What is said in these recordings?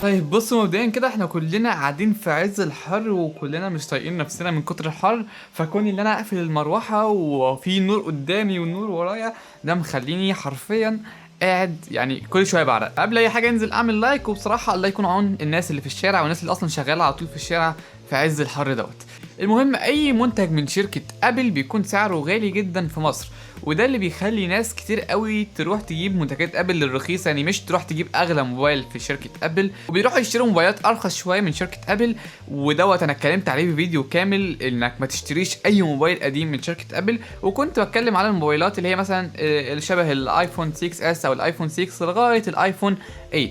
طيب بصوا مبدئيا كده احنا كلنا قاعدين في عز الحر وكلنا مش طايقين نفسنا من كتر الحر. فكون ان انا اقفل المروحه وفي نور قدامي والنور ورايا ده مخليني حرفيا قاعد يعني كل شويه بعرق. قبل اي حاجه انزل اعمل لايك، وبصراحه الله يكون عون الناس اللي في الشارع والناس اللي اصلا شغاله على طول في الشارع في عز الحر دوت. المهم اي منتج من شركه ابل بيكون سعره غالي جدا في مصر، وده اللي بيخلي ناس كتير قوي تروح تجيب منتجات ابل الرخيصه، يعني مش تروح تجيب اغلى موبايل في شركه ابل، وبيروحوا يشتروا موبايلات ارخص شويه من شركه ابل. ودوت انا اتكلمت عليه في فيديو كامل انك ما تشتريش اي موبايل قديم من شركه ابل، وكنت بتكلم على الموبايلات اللي هي مثلا اللي شبه الايفون 6 اس او الايفون 6 لغايه الايفون 8.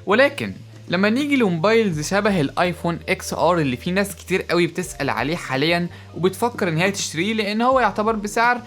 ولكن لما نيجي لموبايل شبه الايفون اكس ار اللي في ناس كتير قوي بتسأل عليه حاليا وبتفكر ان هي تشتريه، لان هو يعتبر بسعر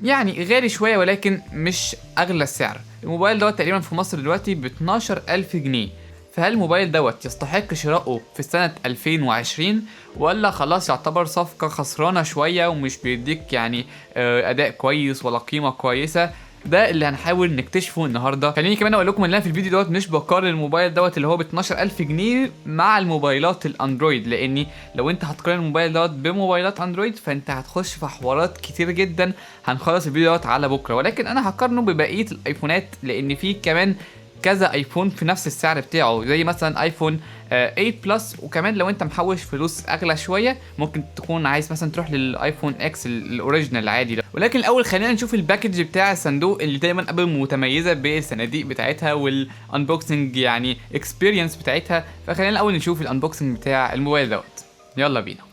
يعني غالي شوية ولكن مش اغلى السعر. الموبايل دوت تقريبا في مصر دلوقتي ب 12000 جنيه. فهل الموبايل دوت يستحق شراؤه في سنة 2020 ولا خلاص يعتبر صفقة خسرانة شوية ومش بيديك يعني اداء كويس ولا قيمة كويسة؟ ده اللي هنحاول نكتشفه النهارده. خليني كمان اقول لكم ان انا في الفيديو دوت مش بقارن الموبايل دوت اللي هو ب 12000 جنيه مع الموبايلات الاندرويد، لاني لو انت هتقارن الموبايل دوت بموبايلات اندرويد فانت هتخش في حوارات كتير جدا. هنخلص الفيديو دوت على بكره، ولكن انا هقارنه ببقيه الايفونات لان في كمان كذا ايفون في نفس السعر بتاعه، زي مثلا ايفون 8 بلس. وكمان لو انت محوش فلوس اغلى شويه ممكن تكون عايز مثلا تروح للايفون اكس الاوريجينال العادي ده. ولكن الاول خلينا نشوف الباكج بتاع الصندوق اللي دايما ابل متميزه بالصناديق بتاعتها والانبوكسنج يعني اكسبيرينس بتاعتها. فخلينا الاول نشوف الانبوكسنج بتاع الموبايل دوت. يلا بينا.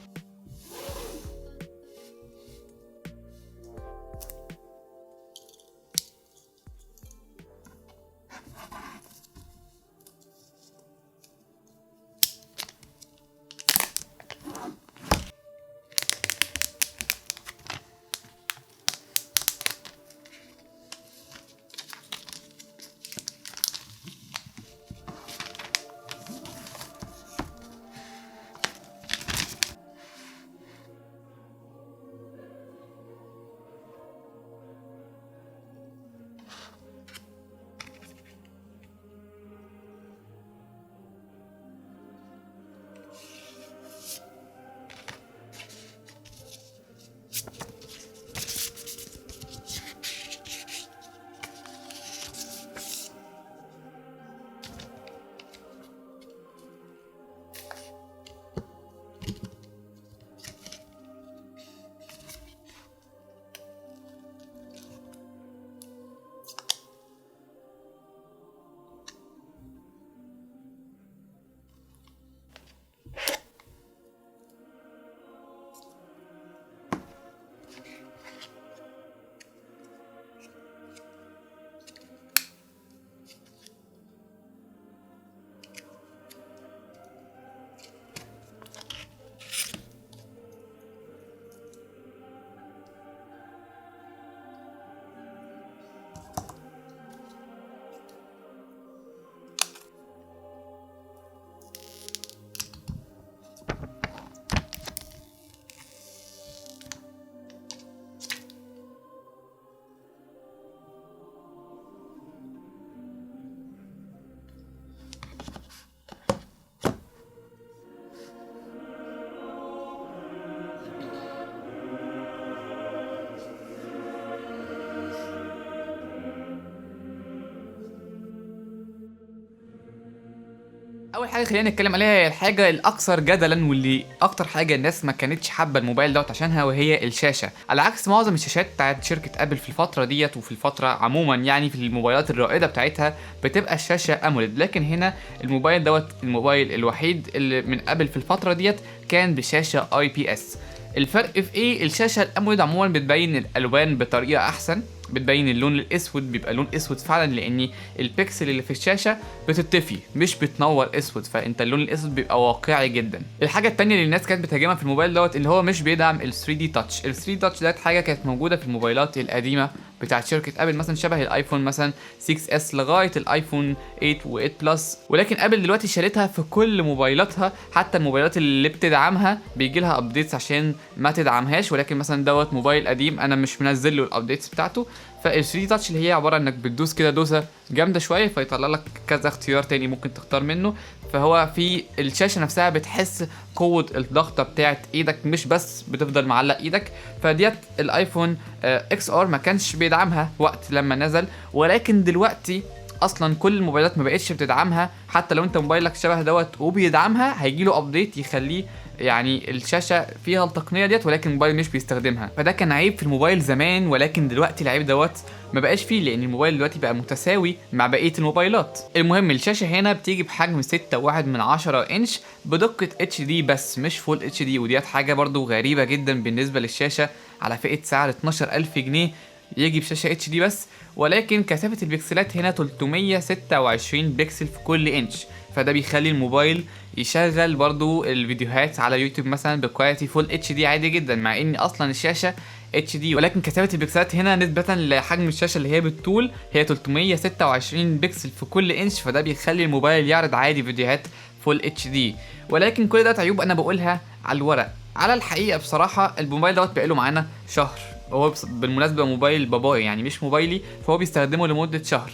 اول حاجه خلينا نتكلم عليها هي الحاجه الاكثر جدلا واللي اكتر حاجه الناس ما كانتش حابه الموبايل دوت عشانها، وهي الشاشه. على عكس معظم الشاشات بتاعت شركه ابل في الفتره ديت وفي الفتره عموما يعني في الموبايلات الرائده بتاعتها بتبقى الشاشه اموليد، لكن هنا الموبايل دوت الموبايل الوحيد اللي من ابل في الفتره ديت كان بشاشه اي بي اس. الفرق في ايه؟ الشاشه الاموليد عموما بتبين الالوان بطريقه احسن، بتبين اللون الاسود، بيبقى لون اسود فعلا لان البكسل اللي في الشاشه بتطفي مش بتنور اسود، فانت اللون الاسود بيبقى واقعي جدا. الحاجه التانية اللي الناس كانت بتهاجمها في الموبايل دوت اللي هو مش بيدعم ال 3 دي تاتش. ال 3 دي تاتش ده حاجه كانت موجوده في الموبايلات القديمه بتاعت شركه ابل، مثلا شبه الايفون مثلا 6 اس لغايه الايفون 8 و8 بلس، ولكن ابل دلوقتي شالتها في كل موبايلاتها. حتى الموبايلات اللي بتدعمها بيجي لها ابديتس عشان ما تدعمهاش، ولكن مثلا دوت موبايل قديم انا مش منزل له الابديتس بتاعته، فال 3 تاتش اللي هي عباره انك بتدوس كده دوسه جامده شويه فيطلع لك كذا اختيار تاني ممكن تختار منه. فهو في الشاشه نفسها بتحس قوه الضغطه بتاعت ايدك، مش بس بتفضل معلق ايدك. فديت الايفون اكس ار ما كانش بيدعمها وقت لما نزل، ولكن دلوقتي اصلا كل الموبايلات ما بقتش بتدعمها. حتى لو انت موبايلك شبه دوت وبيدعمها هيجيله ابديت يخليه يعني الشاشه فيها التقنيه ديت، ولكن الموبايل مش بيستخدمها. فده كان عيب في الموبايل زمان، ولكن دلوقتي العيب دوت ما بقاش فيه، لان الموبايل دلوقتي بقى متساوي مع بقيه الموبايلات. المهم الشاشه هنا بتيجي بحجم 6.1 انش بدقه اتش دي بس مش فول اتش دي، وديت حاجه برضو غريبه جدا بالنسبه للشاشه على فئه سعر 12000 جنيه يجي بشاشه اتش دي بس. ولكن كثافه البكسلات هنا 326 بكسل في كل انش، فده بيخلي الموبايل يشغل برضو الفيديوهات على يوتيوب مثلا بكواليتي فول اتش دي عادي جدا، مع ان اصلا الشاشه اتش دي. ولكن كثافه البكسلات هنا نسبه لحجم الشاشه اللي هي بالطول هي 326 بكسل في كل انش، فده بيخلي الموبايل يعرض عادي فيديوهات فول اتش دي. ولكن كل ده عيوب انا بقولها على الورق. على الحقيقه بصراحه الموبايل دوت بقاله معانا شهر، هو بالمناسبه موبايل بابايا يعني مش موبايلي، فهو بيستخدمه لمده شهر.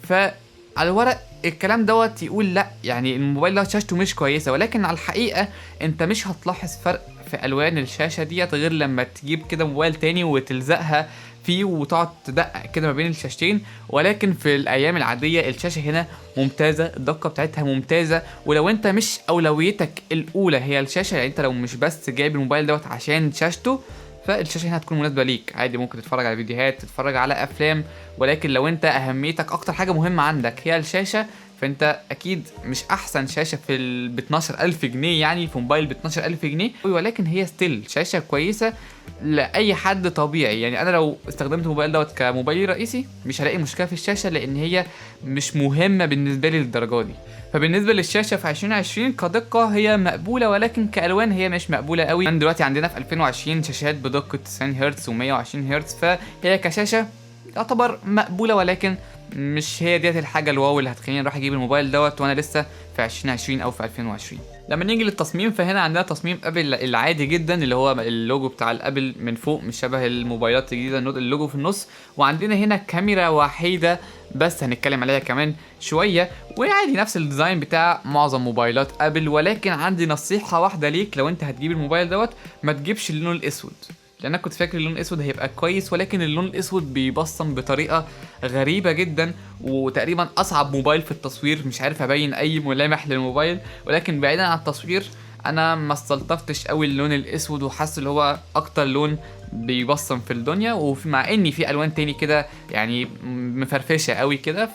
فعلى الورق الكلام دوت يقول لا يعني الموبايل ده شاشته مش كويسه، ولكن على الحقيقه انت مش هتلاحظ فرق في الوان الشاشه ديت غير لما تجيب كده موبايل تاني وتلزقها فيه وتقعد تدقق كده ما بين الشاشتين. ولكن في الايام العاديه الشاشه هنا ممتازه، الدقه بتاعتها ممتازه. ولو انت مش اولويتك الاولى هي الشاشه، يعني انت لو مش بس جايب الموبايل دوت عشان شاشته، فالشاشه هنا هتكون مناسبه ليك عادي، ممكن تتفرج على فيديوهات، تتفرج على افلام. ولكن لو انت اهميتك اكتر حاجه مهمه عندك هي الشاشه، فانت اكيد مش احسن شاشه في ب 12000 جنيه يعني في موبايل ب 12000 جنيه، ولكن هي ستيل شاشه كويسه لاي حد طبيعي. يعني انا لو استخدمت الموبايل دوت كموبايلي الرئيسي مش هلاقي مشكله في الشاشه، لان هي مش مهمه بالنسبه لي للدرجه دي. فبالنسبه للشاشه في 2020 كدقه هي مقبوله، ولكن كالوان هي مش مقبوله قوي. دلوقتي عندنا في 2020 شاشات بدقه 90 هرتز و120 هرتز، فهي كشاشه تعتبر مقبوله، ولكن مش هي ديت الحاجه الواو اللي هتخليني اروح اجيب الموبايل دوت وانا لسه في 2020 او في 2020. لما نيجي للتصميم فهنا عندنا تصميم ابل العادي جدا اللي هو اللوجو بتاع الابل من فوق مش شبه الموبايلات الجديده اللوجو في النص. وعندنا هنا كاميرا وحيده بس هنتكلم عليها كمان شويه، وعادي نفس الديزاين بتاع معظم موبايلات ابل. ولكن عندي نصيحه واحده ليك، لو انت هتجيب الموبايل دوت ما تجيبش اللون الاسود، لان انا كنت فاكر اللون الاسود هيبقى كويس، ولكن اللون الاسود بيبصم بطريقه غريبه جدا، وتقريبا اصعب موبايل في التصوير، مش عارف ابين اي ملامح للموبايل. ولكن بعيدا عن التصوير انا ما استلطفتش قوي اللون الاسود، وحاسس اللي هو اكتر لون بيبصم في الدنيا، ومع اني في الوان تاني كده يعني مفرفشه قوي كده،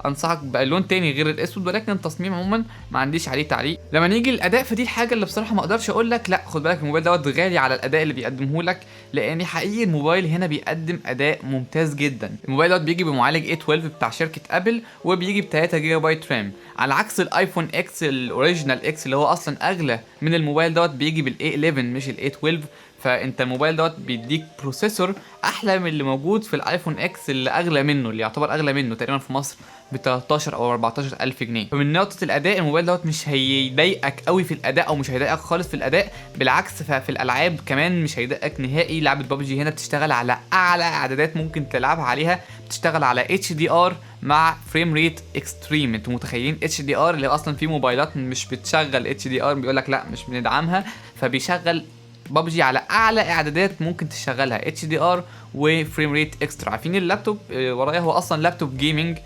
انصحك بلون تاني غير الاسود. ولكن التصميم عموما ما عنديش عليه تعليق. لما نيجي للاداء فدي الحاجه اللي بصراحه ما اقدرش اقول لك لا خد بالك الموبايل دوت غالي على الاداء اللي بيقدمه لك، لان حقيقي الموبايل هنا بيقدم اداء ممتاز جدا. الموبايل دوت بيجي بمعالج A12 بتاع شركه ابل، وبيجي ب 3 جيجا بايت رام، على عكس الايفون اكس الاوريجينال اكس اللي هو اصلا اغلى من الموبايل دوت، بيجي بالاي 11 مش الاي 12. فانت الموبايل دوت بيديك بروسيسور احلى من اللي موجود في الايفون اكس اللي اغلى منه، اللي يعتبر اغلى منه تقريبا في مصر ب 13 او 14 الف جنيه. فمن نقطه الاداء الموبايل دوت مش هيضايقك قوي في الاداء، او مش هيضايقك خالص في الاداء، بالعكس ففي الالعاب كمان مش هيضايقك نهائي. لعبه بابجي هنا بتشتغل على اعلى اعدادات ممكن تلعبها عليها، بتشتغل على اتش دي ار مع فريم ريت اكستريم. انتوا متخيلين اتش دي ار اللي اصلا في موبايلات مش بتشغل اتش دي ار بيقول لك لا مش بندعمها، فبيشغل بابجي على اعلى اعدادات ممكن تشغلها اتش دي ار وفريم ريت اكسترا. عارفين اللابتوب ورايا هو اصلا لابتوب جيمنج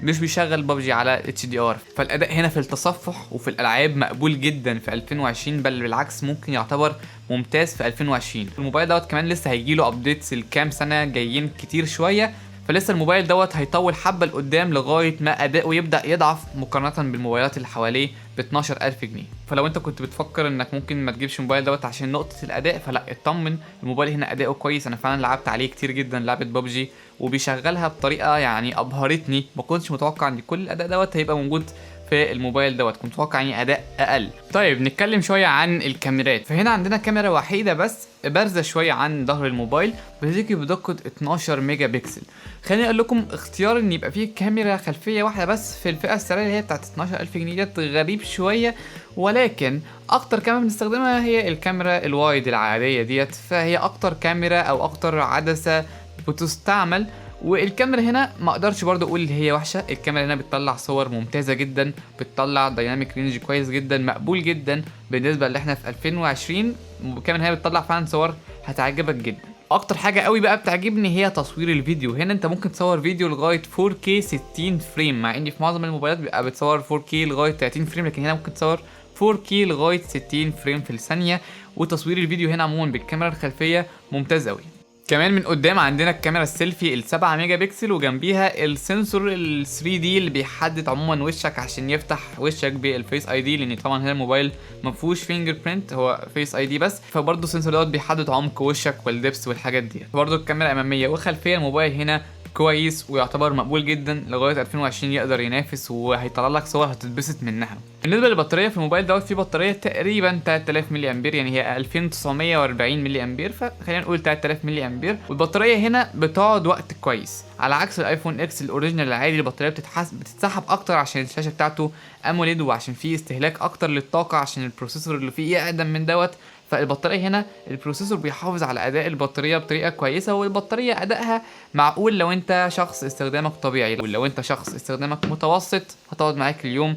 مش بيشغل بابجي على اتش دي ار، فالاداء هنا في التصفح وفي الالعاب مقبول جدا في 2020، بل بالعكس ممكن يعتبر ممتاز في 2020. الموبايل دوت كمان لسه هيجيله ابديتس الكام سنه جايين كتير شويه، فلسه الموبايل دوت هيطول حبه لقدام لغايه ما اداؤه يبدا يضعف مقارنه بالموبايلات اللي حواليه ب 12000 جنيه. فلو انت كنت بتفكر انك ممكن ما تجيبش الموبايل دوت عشان نقطه الاداء، فلا اطمن، الموبايل هنا اداؤه كويس. انا فعلا لعبت عليه كتير جدا لعبه بابجي وبيشغلها بطريقه يعني ابهرتني، ما كنتش متوقع ان كل الاداء دوت هيبقى موجود في الموبايل دوت، كنت متوقع يعني اداء اقل. طيب نتكلم شويه عن الكاميرات. فهنا عندنا كاميرا وحيده بس بارزه شويه عن ظهر الموبايل، بتيجي بدقه 12 ميجا بكسل. خليني اقول لكم اختيار ان يبقى فيه كاميرا خلفيه واحده بس في الفئه السعريه اللي هي بتاعت 12000 جنيه ديت غريب شويه، ولكن اكتر كاميرا بنستخدمها هي الكاميرا الوايد العاديه ديت، فهي اكتر كاميرا او اكتر عدسه بتستعمل. والكاميرا هنا ما اقدرش برضه اقول اللي هي وحشه، الكاميرا هنا بتطلع صور ممتازه جدا، بتطلع دايناميك رينج كويس جدا مقبول جدا بالنسبه اللي احنا في 2020. الكاميرا هنا بتطلع فعلا صور هتعجبك جدا. اكتر حاجه قوي بقى بتعجبني هي تصوير الفيديو. هنا انت ممكن تصور فيديو لغايه 4K 60 فريم، مع ان في معظم الموبايلات بيبقى بتصور 4K لغايه 30 فريم، لكن هنا ممكن تصور 4K لغايه 60 فريم في الثانيه. وتصوير الفيديو هنا عموما بالكاميرا الخلفيه ممتاز قوي. كمان من قدام عندنا الكاميرا السيلفي ال7 ميجا بكسل، وجنبيها السنسور ال 3 دي اللي بيحدد عموما وشك عشان يفتح وشك بالفيس اي دي، لان طبعا هنا الموبايل ما فيهوش فينجر برينت، هو فيس اي دي بس، فبرضه السنسور دوت بيحدد عمق وشك والدبس والحاجات دي. برضه الكاميرا اماميه وخلفيه الموبايل هنا كويس ويعتبر مقبول جدا، لغايه 2020 يقدر ينافس وهيطلع لك صور هتتبسط منها. بالنسبه للبطاريه في الموبايل دوت، في بطاريه تقريبا 3000 ملي امبير، يعني هي 2940 ملي امبير، فخلينا نقول 3000 ملي امبير. والبطاريه هنا بتقعد وقت كويس، على عكس الايفون اكس الاوريجينال العادي البطاريه بتتسحب اكتر عشان الشاشه بتاعته اموليد، وعشان فيه استهلاك اكتر للطاقه عشان البروسيسور اللي فيه اقدم من دوت. فالبطاريه هنا البروسيسور بيحافظ على اداء البطاريه بطريقه كويسه، والبطاريه ادائها معقول لو انت شخص استخدامك طبيعي. ولو انت شخص استخدامك متوسط هتقعد معاك اليوم،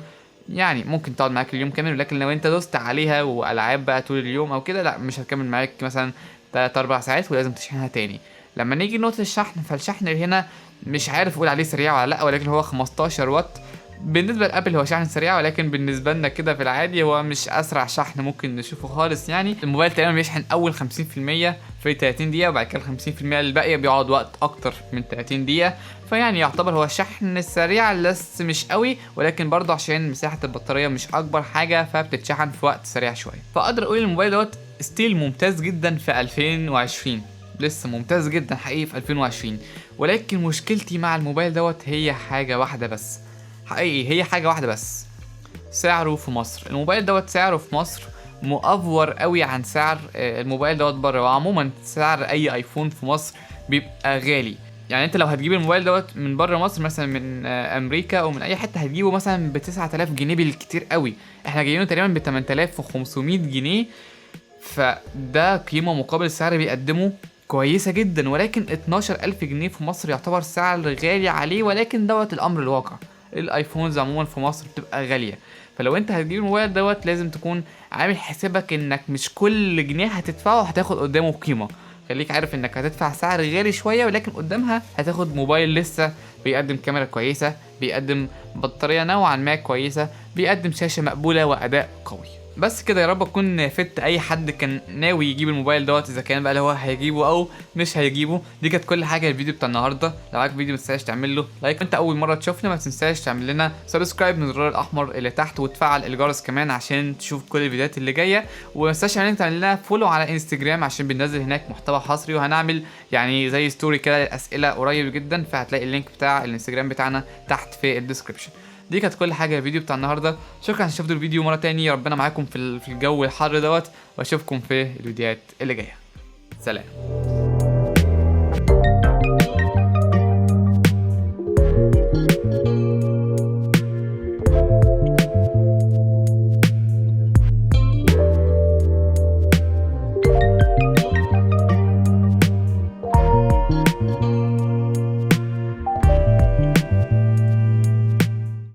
يعني ممكن تقعد معاك اليوم كامل، ولكن لو انت دوست عليها والعاب بقى طول اليوم او كده لا، مش هتكمل معاك مثلا 3-4 ساعات ولازم تشحنها تاني. لما نيجي نقطه الشحن، فالشحن هنا مش عارف اقول عليه سريع ولا لا، ولكن هو 15 واط. بالنسبه لابل هو شحن سريع، ولكن بالنسبه لنا كده في العادي هو مش اسرع شحن ممكن نشوفه خالص. يعني الموبايل تقريبا بيشحن اول 50% في 30 دقيقه، وبعد كده 50% الباقيه بيقعد وقت اكتر من 30 دقيقه. فيعني يعتبر هو شحن سريع بس مش قوي، ولكن برضه عشان مساحه البطاريه مش اكبر حاجه فبتتشحن في وقت سريع شويه. فاقدر اقول الموبايل دوت ستيل ممتاز جدا في 2020، لسه ممتاز جدا حقيقي في 2020. ولكن مشكلتي مع الموبايل دوت هي حاجه واحده بس، حقيقي هي حاجة واحدة بس، سعره في مصر. الموبايل دوت سعره في مصر مؤفور قوي عن سعر الموبايل دوت بره، وعموما سعر اي ايفون في مصر بيبقى غالي. يعني انت لو هتجيب الموبايل دوت من بره مصر مثلا من امريكا او من اي حته هتجيبه مثلا ب 9000 جنيه بالكتير قوي، احنا جايبينه تقريبا ب 8500 جنيه، فده قيمه مقابل السعر بيقدمه كويسه جدا. ولكن 12000 جنيه في مصر يعتبر سعر غالي عليه، ولكن دوت الامر الواقع. الايفونز عموما في مصر بتبقى غاليه، فلو انت هتجيب الموبايل دوت لازم تكون عامل حسابك انك مش كل جنيه هتدفعه هتاخد قدامه قيمه. خليك عارف انك هتدفع سعر غالي شويه، ولكن قدامها هتاخد موبايل لسه بيقدم كاميرا كويسه، بيقدم بطاريه نوعا ما كويسه، بيقدم شاشه مقبوله واداء قوي. بس كده، يا رب اكون فدت اي حد كان ناوي يجيب الموبايل دوت، اذا كان بقى اللي هو هيجيبه او مش هيجيبه. دي كانت كل حاجه الفيديو بتاع النهارده. لو عجبك الفيديو ما تنساش تعمل له لايك، انت اول مره تشوفنا ما تنساش تعمل لنا سبسكرايب من الزرار الاحمر اللي تحت، وتفعل الجرس كمان عشان تشوف كل الفيديوهات اللي جايه. وما تنساش تعمل لنا فولو على انستجرام عشان بننزل هناك محتوى حصري، وهنعمل يعني زي ستوري كده للاسئله قريب جدا، فهتلاقي اللينك بتاع الانستجرام بتاعنا تحت في الديسكربشن. دي كانت كل حاجه الفيديو بتاع النهارده. شكرا عشان شفتوا الفيديو مره تاني، ربنا معاكم في الجو الحر دوت، واشوفكم في الفيديوهات اللي جايه. سلام.